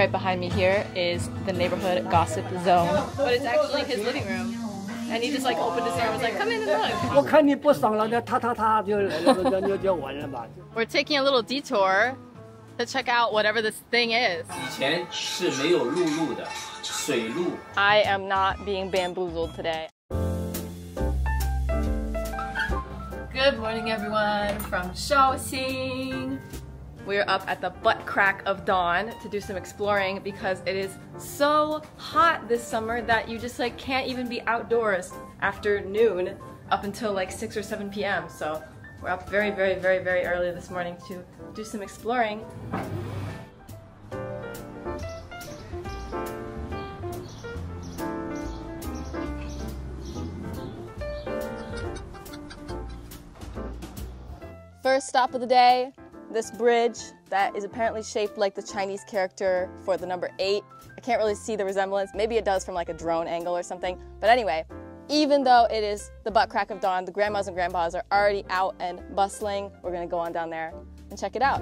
Right behind me here is the neighborhood gossip zone, but it's actually his living room. And he just like opened his door and was like, "Come in and look." 我看你不爽了，那他就来了，就完了吧。We're taking a little detour to check out whatever this thing is. 以前是没有陆路的，水路。I am not being bamboozled today. Good morning, everyone, from Shaoxing. We're up at the butt crack of dawn to do some exploring because it is so hot this summer that you just like can't even be outdoors after noon up until like 6 or 7 p.m. So we're up very early this morning to do some exploring. First stop of the day, this bridge that is apparently shaped like the Chinese character for the number 8. I can't really see the resemblance. Maybe it does from like a drone angle or something. But anyway, even though it is the butt crack of dawn, the grandmas and grandpas are already out and bustling. We're gonna go on down there and check it out.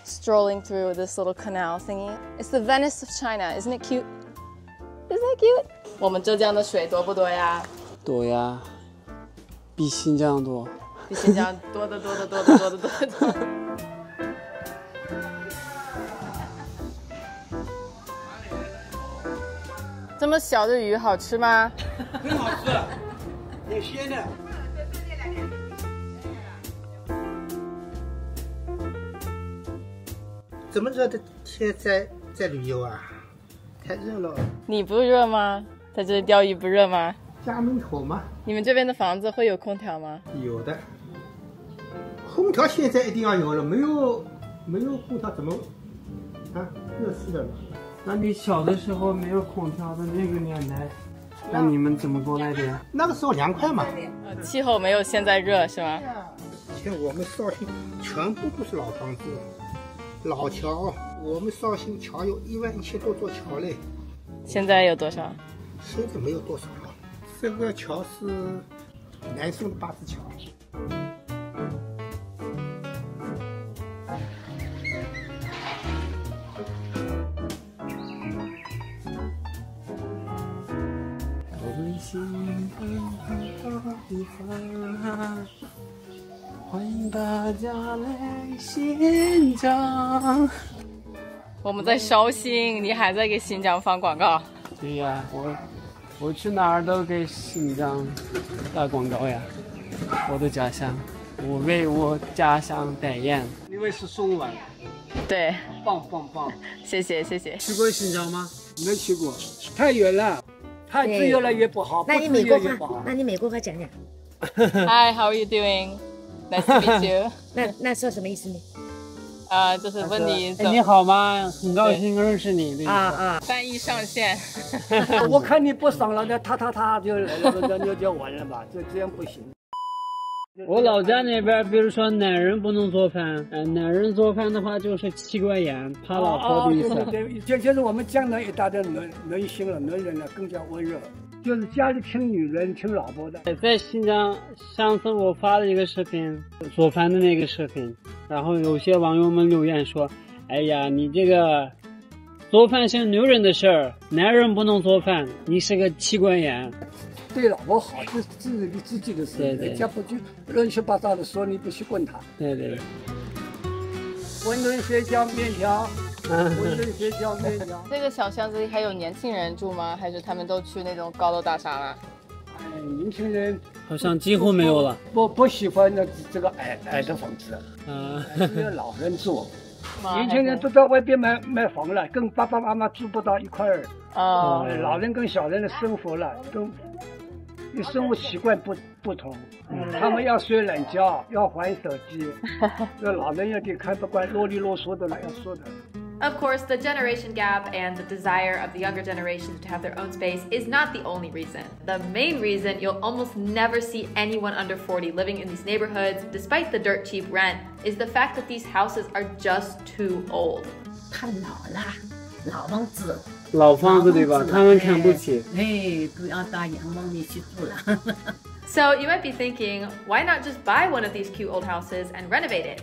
Strolling through this little canal thingy. It's the Venice of China. Isn't it cute? Isn't it cute? 我们浙江的水多不多呀？多呀，比新疆多。比新疆多。这么小的鱼好吃吗？很好吃，有鲜的。这么热的天在旅游啊，太热了。你不热吗？在这里钓鱼不热吗？家门口嘛。你们这边的房子会有空调吗？有的，空调现在一定要有了，没有空调怎么啊？热死人了。那你小的时候没有空调的那个年代，那你们怎么过来的呀？那个时候凉快嘛。气候没有现在热是吗？以前我们绍兴全部都是老房子。老桥，我们绍兴桥有11000多座桥嘞。现在有多少？现在没有多少了。这个桥是南宋的8字桥。欢迎大家来新疆。我们在绍兴，你还在给新疆放广告？对呀，我去哪儿都给新疆打广告呀。我的家乡，我为我家乡代言。因为是送完。对，棒！谢谢。去过新疆吗？没去过，太远了，太自由了也不好。那你美国话，美国话讲讲。Hi, how are you doing? Nice to meet you. 那说什么意思呢？就是问你你好吗？很高兴认识你。翻译上线。我看你不爽了，那他就来了，就完了吧？这样不行。我老家那边，比如说男人不能做饭，男人做饭的话就是妻管严，怕老婆的意思。对，就是我们江南一带的人性了，男人呢更加温热。就是家里听女人听老婆的。在新疆，上次我发了一个视频，做饭的那个视频，然后有些网友们留言说：“哎呀，你这个做饭是女人的事儿，男人不能做饭，你是个妻管严。”对老婆好，这是你自己的事，人家不去乱七八糟的说，你不去管他。对。温润学校面条。这个小巷子里还有年轻人住吗？还是他们都去那种高楼大厦了？年轻人好像几乎没有了。不喜欢这个矮的房子，还是老人住。年轻人都到外边买房了，跟爸爸妈妈住不到一块儿。老人跟小人的生活了，生活习惯不同。他们要睡懒觉，要玩手机，这老人有点看不惯，啰里啰嗦的了，要说的。Of course, the generation gap and the desire of the younger generation to have their own space is not the only reason. The main reason you'll almost never see anyone under 40 living in these neighborhoods, despite the dirt cheap rent, is the fact that these houses are just too old. 太老了，老房子。老房子对吧？他们看不起。不要到洋房里去住了。So you might be thinking, why not just buy one of these cute old houses and renovate it?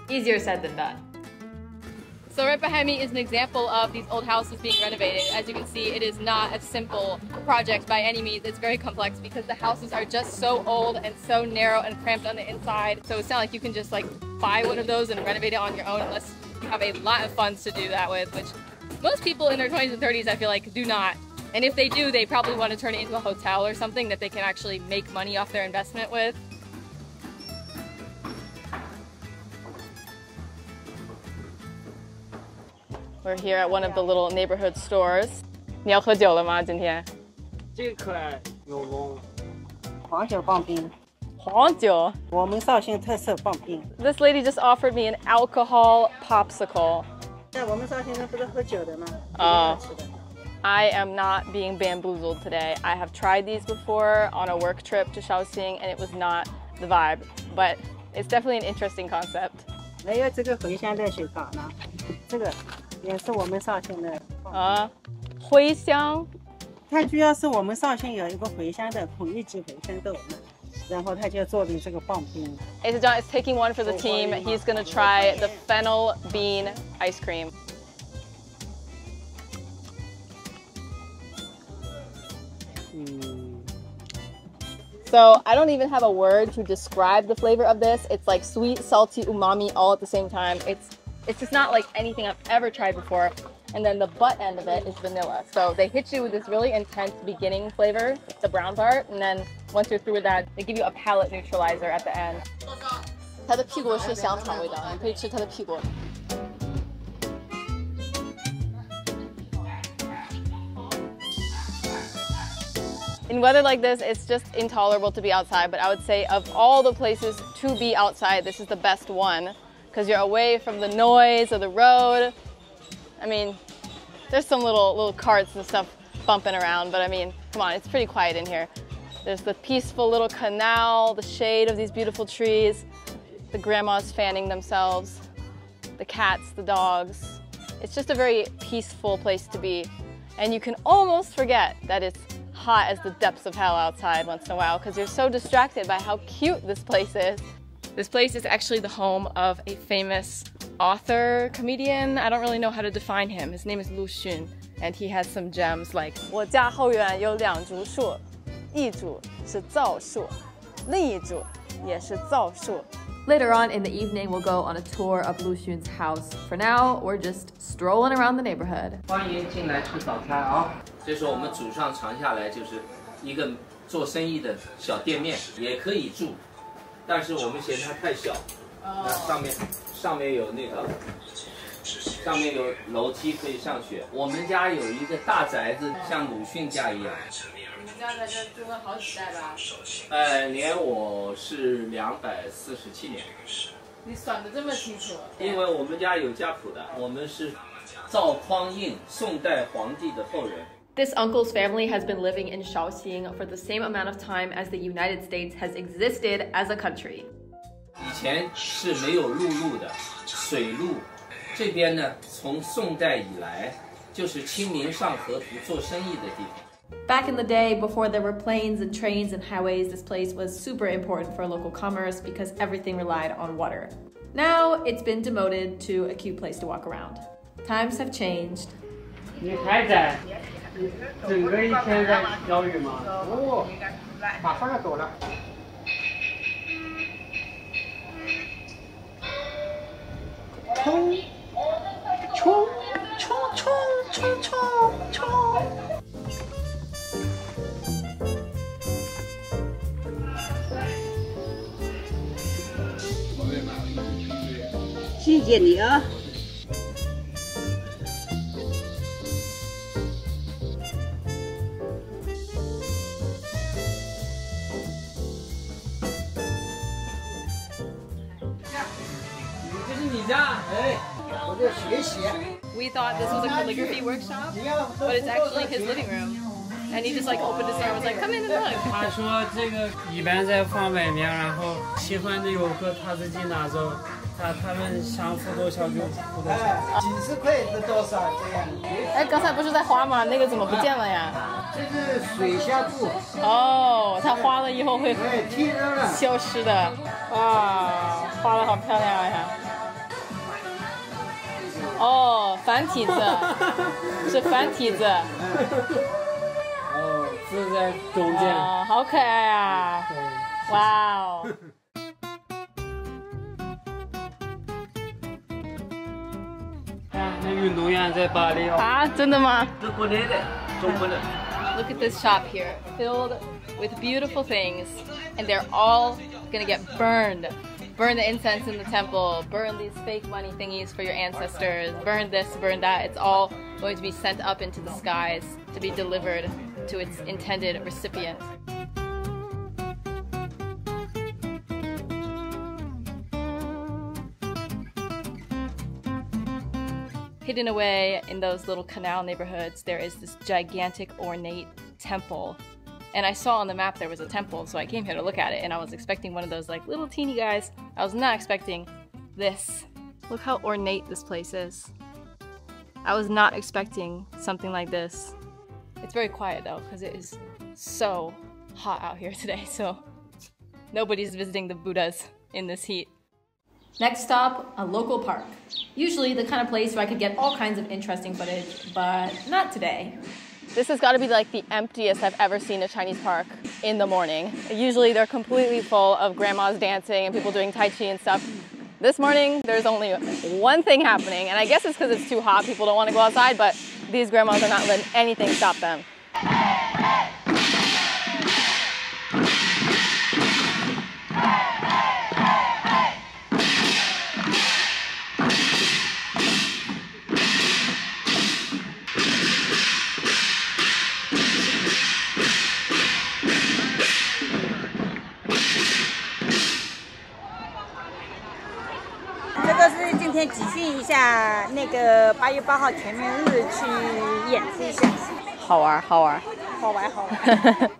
Easier said than done. So right behind me is an example of these old houses being renovated. As you can see, it is not a simple project by any means. It's very complex because the houses are just so old and so narrow and cramped on the inside. So it's not like you can just like buy one of those and renovate it on your own unless you have a lot of funds to do that with, which most people in their 20s and 30s I feel like do not. And if they do, they probably want to turn it into a hotel or something that they can actually make money off their investment with. We're here at one of the little neighborhood stores. 你要喝酒了吗？今天？这个可爱，有龙。黄酒棒冰。黄酒。我们绍兴特色棒冰。This lady just offered me an alcohol popsicle. 在我们绍兴人不是喝酒的吗？ I am not being bamboozled today. I have tried these before on a work trip to Shaoxing and it was not the vibe, but it's definitely an interesting concept. 还有这个茴香热水糕呢，这个也是我们绍兴的。茴香，它主要是我们绍兴有一个茴香的孔乙己茴香豆嘛，然后他就做的这个棒冰。Asa John is taking one for the team. He's gonna try the fennel bean ice cream. So I don't even have a word to describe the flavor of this. It's like sweet, salty, umami all at the same time. It's just not like anything I've ever tried before. And then the butt end of it is vanilla. So they hit you with this really intense beginning flavor, the brown part, and then once you're through with that, they give you a palate neutralizer at the end. 它的屁股是香肠味道，你可以吃它的屁股。In weather like this, it's just intolerable to be outside, but I would say of all the places to be outside, this is the best one because you're away from the noise of the road. I mean, there's some little carts and stuff bumping around, but I mean, come on, it's pretty quiet in here. There's the peaceful little canal, the shade of these beautiful trees, the grandmas fanning themselves, the cats, the dogs. It's just a very peaceful place to be. And you can almost forget that it's hot as the depths of hell outside once in a while because you're so distracted by how cute this place is. This place is actually the home of a famous author, comedian. I don't really know how to define him. His name is Luxun, and he has some gems like 我家后院有两株树，一株是枣树，另一株也是枣树。 Later on in the evening, we'll go on a tour of Luxun's house. For now, we're just strolling around the neighborhood. 欢迎进来吃早餐啊！这是我们祖上传下来，就是一个做生意的小店面，也可以住，但是我们嫌它太小。那上面有那个，上面有楼梯可以上去。我们家有一个大宅子，像鲁迅家一样。 你们家在这住了好几代吧？连我是247年。你算得这么清楚？因为我们家有家谱的，我们是赵匡胤，宋代皇帝的后人。 This uncle's family has been living in Shaoxing for the same amount of time as the United States has existed as a country. 以前是没有陆路的，水路。这边呢，从宋代以来就是清明上河图做生意的地方。 Back in the day, before there were planes and trains and highways, this place was super important for local commerce because everything relied on water. Now, it's been demoted to a cute place to walk around. Times have changed. 你还在整个一天在钓鱼吗？哦，马上要走了。冲！冲！冲！冲！冲！冲！冲！ 谢谢你啊！这是你家，哎，我在学习。 We thought this was a calligraphy workshop, but it's actually his living room. And he just like opened his door and was like, "Come in and look." 他说这个一般在放外面，然后喜欢的游客他自己拿走，他们想付多少就付多少，几十块是多少这样？哎，刚才不是在花吗？那个怎么不见了呀？这是水下布。哦，它花了以后会剃热了，消失的。哇，花的好漂亮呀！哦，繁体字，是繁体字。哦，字在中间。哦，好可爱啊！哇哦！那运动员在巴黎哦。啊，真的吗？是国内的，中国的。Look at this shop here, filled with beautiful things, and they're all gonna get burned. Burn the incense in the temple, burn these fake money thingies for your ancestors, burn this, burn that. It's all going to be sent up into the skies to be delivered to its intended recipient. Hidden away in those little canal neighborhoods, there is this gigantic ornate temple. And I saw on the map there was a temple, so I came here to look at it, and I was expecting one of those like little teeny guys. I was not expecting this. Look how ornate this place is. I was not expecting something like this. It's very quiet though, because it is so hot out here today, so nobody's visiting the Buddhas in this heat. Next stop, a local park. Usually the kind of place where I could get all kinds of interesting footage, but not today. This has got to be like the emptiest I've ever seen a Chinese park in the morning. Usually they're completely full of grandmas dancing and people doing Tai Chi and stuff. This morning, there's only one thing happening, and I guess it's because it's too hot, people don't want to go outside, but these grandmas are not letting anything stop them.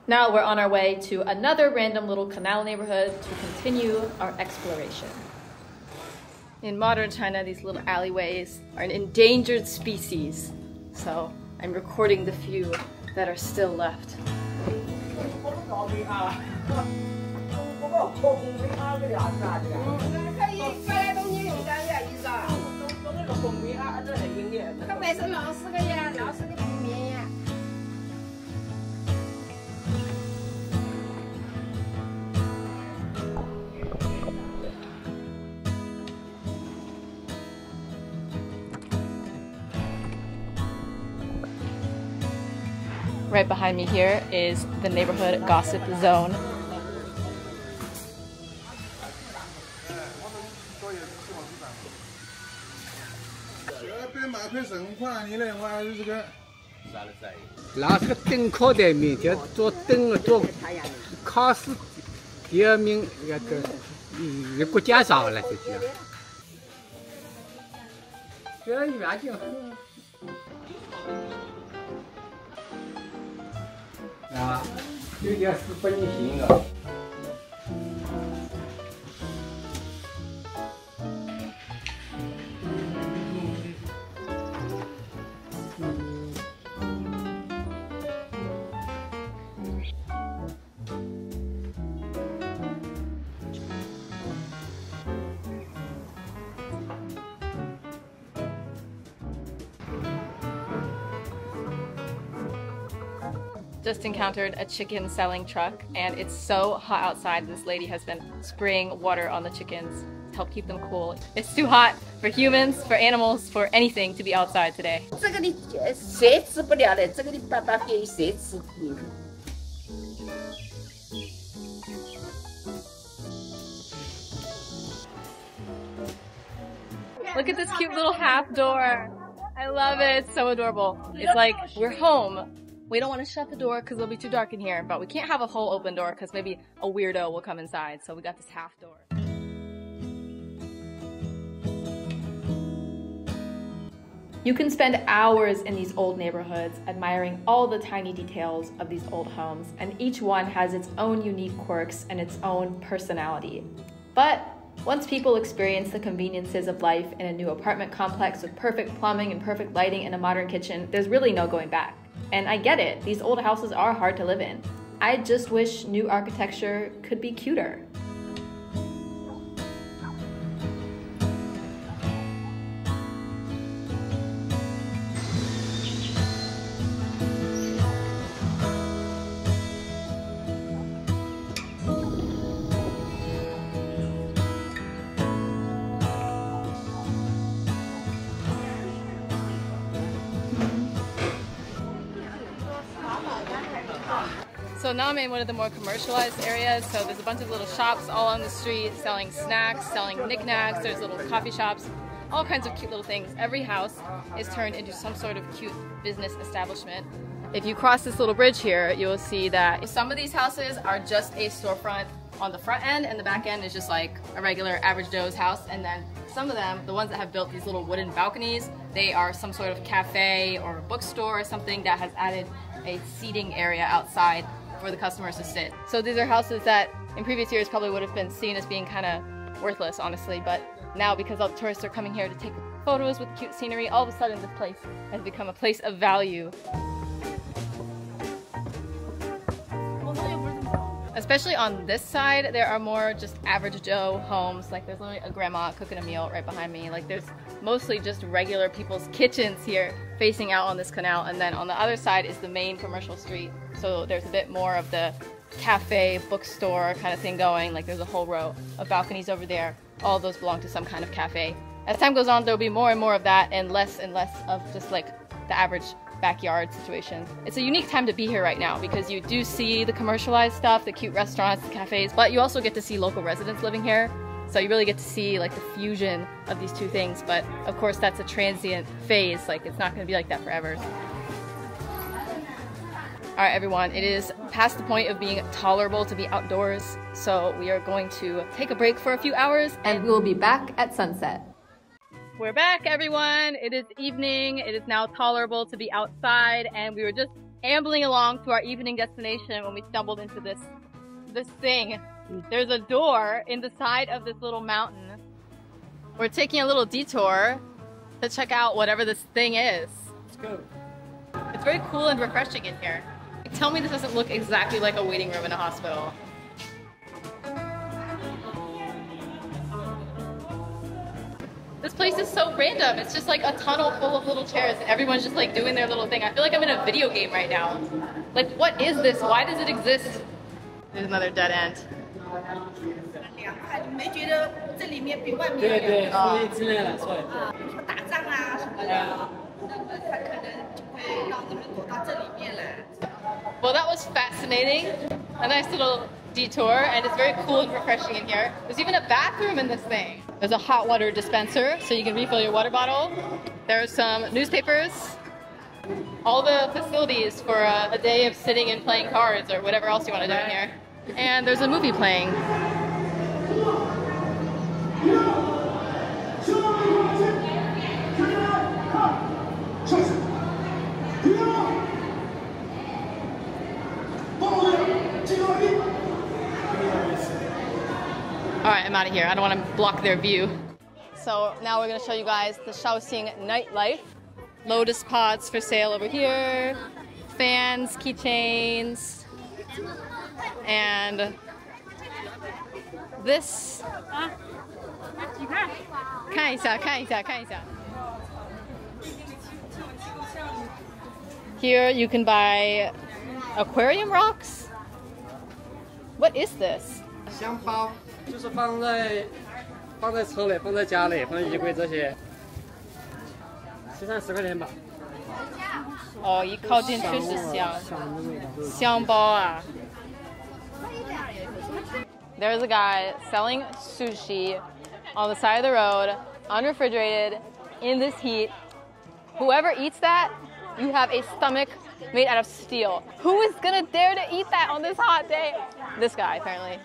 Now we're on our way to another random little canal neighborhood to continue our exploration. In modern China, these little alleyways are an endangered species, so I'm recording the few that are still left. Right behind me here is the neighborhood gossip zone. Just encountered a chicken selling truck, and it's so hot outside. This lady has been spraying water on the chickens to help keep them cool. It's too hot for humans, for animals, for anything to be outside today. Look at this cute little half door. I love it. It's so adorable. It's like we're home. We don't want to shut the door because it'll be too dark in here, but we can't have a whole open door because maybe a weirdo will come inside. So we got this half door. You can spend hours in these old neighborhoods admiring all the tiny details of these old homes, and each one has its own unique quirks and its own personality. But Once people experience the conveniences of life in a new apartment complex with perfect plumbing and perfect lighting and a modern kitchen, there's really no going back. And I get it, these old houses are hard to live in. I just wish new architecture could be cuter. So now I'm in one of the more commercialized areas. So there's a bunch of little shops all on the street selling snacks, selling knickknacks. There's little coffee shops, all kinds of cute little things. Every house is turned into some sort of cute business establishment. If you cross this little bridge here, you'll see that some of these houses are just a storefront on the front end, and the back end is just like a regular average Joe's house. And then some of them, the ones that have built these little wooden balconies, they are some sort of cafe or bookstore or something that has added a seating area outside for the customers to sit. So these are houses that in previous years probably would have been seen as being kind of worthless, honestly, but now because all the tourists are coming here to take photos with cute scenery, all of a sudden this place has become a place of value. Especially on this side, there are more just average Joe homes. Like there's literally a grandma cooking a meal right behind me. Like there's mostly just regular people's kitchens here facing out on this canal. And then on the other side is the main commercial street. So there's a bit more of the cafe, bookstore kind of thing going. Like there's a whole row of balconies over there. All of those belong to some kind of cafe. As time goes on, there'll be more and more of that and less of just like the average backyard situation. It's a unique time to be here right now because you do see the commercialized stuff, the cute restaurants, the cafes, but you also get to see local residents living here. So you really get to see like the fusion of these two things. But of course that's a transient phase. Like it's not going to be like that forever. All right, everyone, it is past the point of being tolerable to be outdoors. So we are going to take a break for a few hours And we will be back at sunset. We're back, everyone. It is evening. It is now tolerable to be outside, and we were just ambling along to our evening destination when we stumbled into this thing. There's a door in the side of this little mountain. We're taking a little detour to check out whatever this thing is. Let's go. It's very cool and refreshing in here. Tell me this doesn't look exactly like a waiting room in a hospital. This place is so random. It's just like a tunnel full of little chairs and everyone's just like doing their little thing. I feel like I'm in a video game right now. Like, what is this? Why does it exist? There's another dead end. Well, that was fascinating. A nice little detour, and it's very cool and refreshing in here. There's even a bathroom in this thing. There's a hot water dispenser, so you can refill your water bottle. There are some newspapers. All the facilities for a day of sitting and playing cards or whatever else you want to do in here. And there's a movie playing. Alright, I'm out of here. I don't want to block their view. So now we're going to show you guys the Shaoxing nightlife. Lotus pods for sale over here. Fans, keychains. And this. 看一下, 看一下, 看一下. Here you can buy aquarium rocks. What is this? 香包就是放在车里、放在家里、放在衣柜这些，10-30块钱吧。哦，一靠近确实香，香包啊。There's a guy selling sushi on the side of the road, unrefrigerated, in this heat. Whoever eats that, you have a stomach made out of steel. Who is gonna dare to eat that on this hot day? This guy, apparently.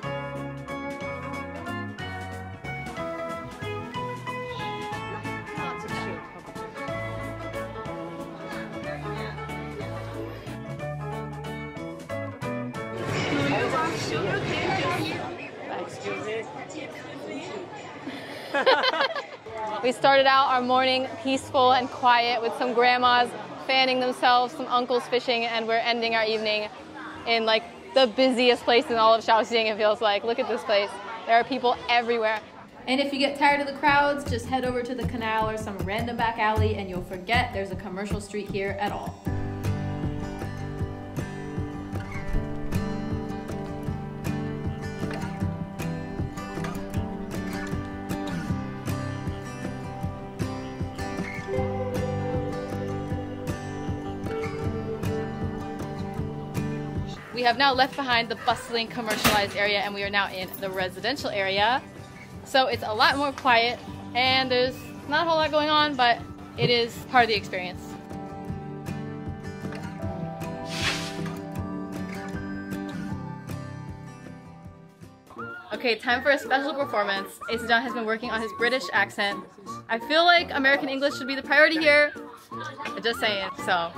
We started out our morning peaceful and quiet with some grandmas fanning themselves, some uncles fishing, and we're ending our evening in like the busiest place in all of Shaoxing, it feels like. Look at this place. There are people everywhere. And if you get tired of the crowds, just head over to the canal or some random back alley and you'll forget there's a commercial street here at all. We have now left behind the bustling commercialized area and we are now in the residential area. So it's a lot more quiet and there's not a whole lot going on, but it is part of the experience. Okay, time for a special performance. Zhejiang has been working on his British accent. I feel like American English should be the priority here. Just saying, so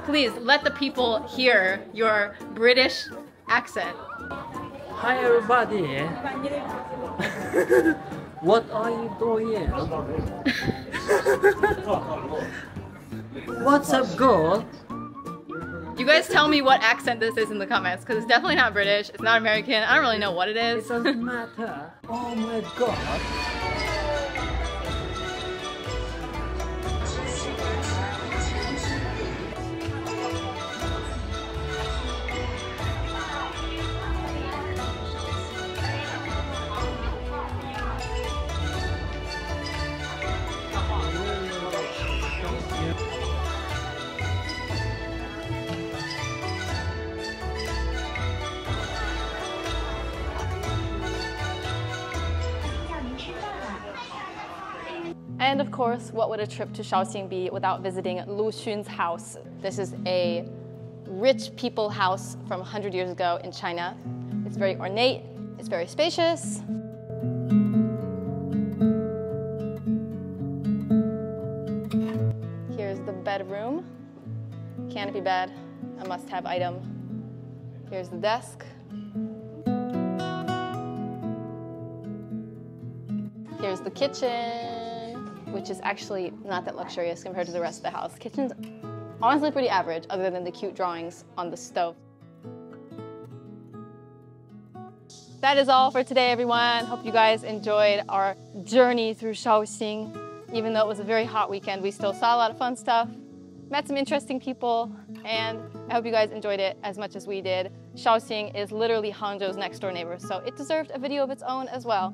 please let the people hear your British accent. Hi everybody. What are you doing? What's up, girl? You guys tell me what accent this is in the comments, because it's definitely not British, it's not American, I don't really know what it is. It doesn't matter. Oh my god. And of course, what would a trip to Shaoxing be without visiting Luxun's house? This is a rich people house from 100 years ago in China. It's very ornate, it's very spacious. Here's the bedroom, canopy bed, a must-have item. Here's the desk. Here's the kitchen, which is actually not that luxurious compared to the rest of the house. Kitchen's honestly pretty average, other than the cute drawings on the stove. That is all for today, everyone. Hope you guys enjoyed our journey through Shaoxing. Even though it was a very hot weekend, we still saw a lot of fun stuff, met some interesting people, and I hope you guys enjoyed it as much as we did. Shaoxing is literally Hangzhou's next door neighbor, so it deserved a video of its own as well.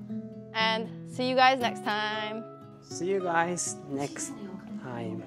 And see you guys next time. See you guys next time.